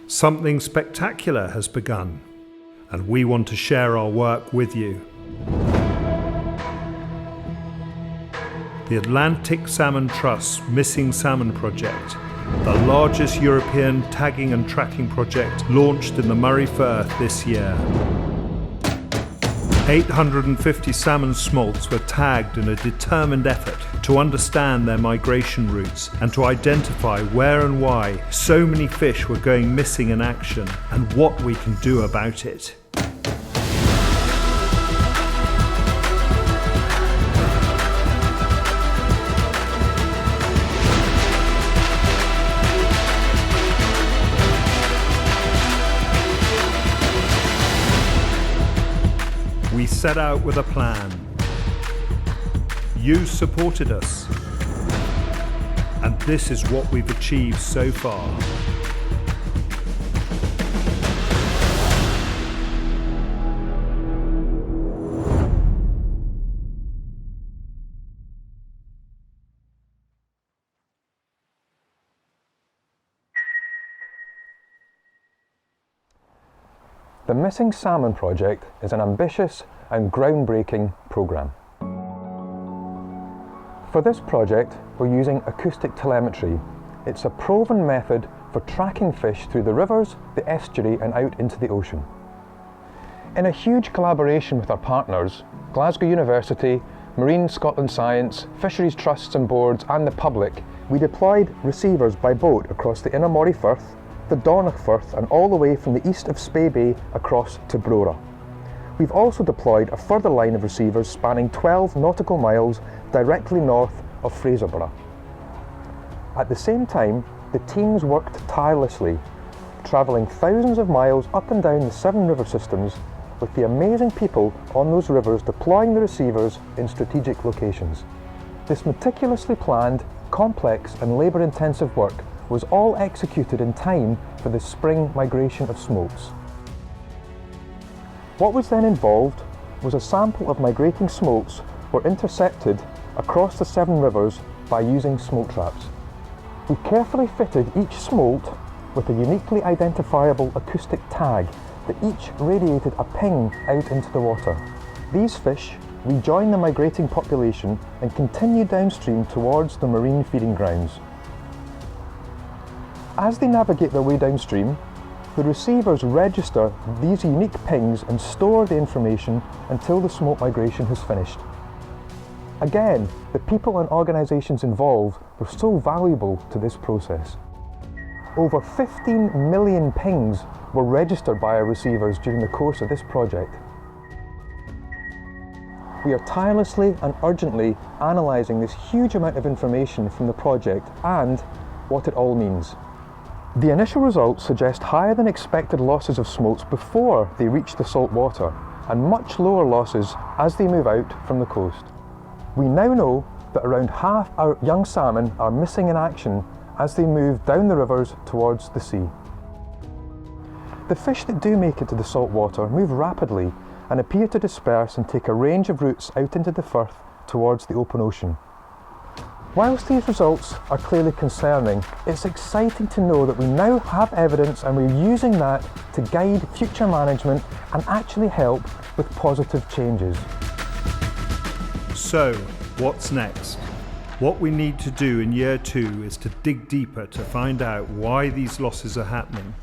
Something spectacular has begun, and we want to share our work with you. The Atlantic Salmon Trust's Missing Salmon project, the largest European tagging and tracking project launched in the Murray Firth this year. 850 salmon smolts were tagged in a determined effort to understand their migration routes and to identify where and why so many fish were going missing in action and what we can do about it. We set out with a plan. You supported us. And this is what we've achieved so far. The Missing Salmon project is an ambitious and groundbreaking programme. For this project, we're using acoustic telemetry. It's a proven method for tracking fish through the rivers, the estuary and out into the ocean. In a huge collaboration with our partners, Glasgow University, Marine Scotland Science, Fisheries Trusts and Boards and the public, we deployed receivers by boat across the Inner Moray Firth, the Dornoch Firth and all the way from the east of Spey Bay across to Brora. We've also deployed a further line of receivers spanning 12 nautical miles directly north of Fraserburgh. At the same time, the teams worked tirelessly, travelling thousands of miles up and down the 7 river systems with the amazing people on those rivers deploying the receivers in strategic locations. This meticulously planned, complex and labour-intensive work was all executed in time for the spring migration of smolts. What was then involved was a sample of migrating smolts were intercepted across the 7 rivers by using smolt traps. We carefully fitted each smolt with a uniquely identifiable acoustic tag that each radiated a ping out into the water. These fish rejoin the migrating population and continue downstream towards the marine feeding grounds. As they navigate their way downstream, the receivers register these unique pings and store the information until the smolt migration has finished. Again, the people and organisations involved were so valuable to this process. Over 15 million pings were registered by our receivers during the course of this project. We are tirelessly and urgently analysing this huge amount of information from the project and what it all means. The initial results suggest higher than expected losses of smolts before they reach the salt water and much lower losses as they move out from the coast. We now know that around half our young salmon are missing in action as they move down the rivers towards the sea. The fish that do make it to the salt water move rapidly and appear to disperse and take a range of routes out into the Firth towards the open ocean. Whilst these results are clearly concerning, it's exciting to know that we now have evidence and we're using that to guide future management and actually help with positive changes. So, what's next? What we need to do in year 2 is to dig deeper to find out why these losses are happening.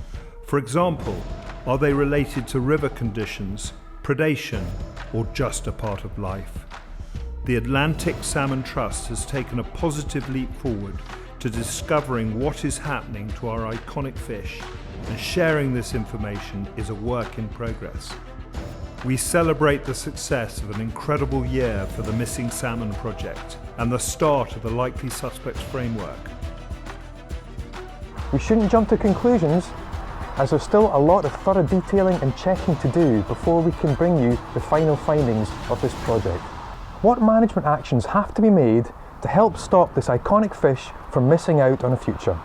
For example, are they related to river conditions, predation, or just a part of life? The Atlantic Salmon Trust has taken a positive leap forward to discovering what is happening to our iconic fish, and sharing this information is a work in progress. We celebrate the success of an incredible year for the Missing Salmon project and the start of the Likely Suspects framework. We shouldn't jump to conclusions, as there's still a lot of thorough detailing and checking to do before we can bring you the final findings of this project. What management actions have to be made to help stop this iconic fish from missing out on a future?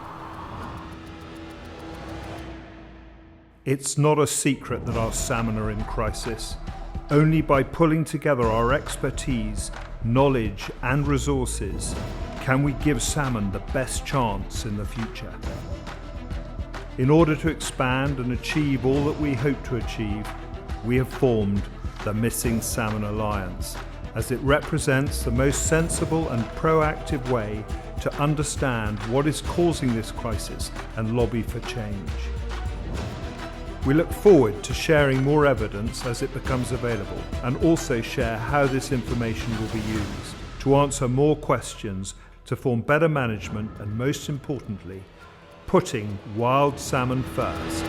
It's not a secret that our salmon are in crisis. Only by pulling together our expertise, knowledge and resources can we give salmon the best chance in the future. In order to expand and achieve all that we hope to achieve, we have formed the Missing Salmon Alliance, as it represents the most sensible and proactive way to understand what is causing this crisis and lobby for change. We look forward to sharing more evidence as it becomes available, and also share how this information will be used to answer more questions, to form better management, and most importantly, putting wild salmon first.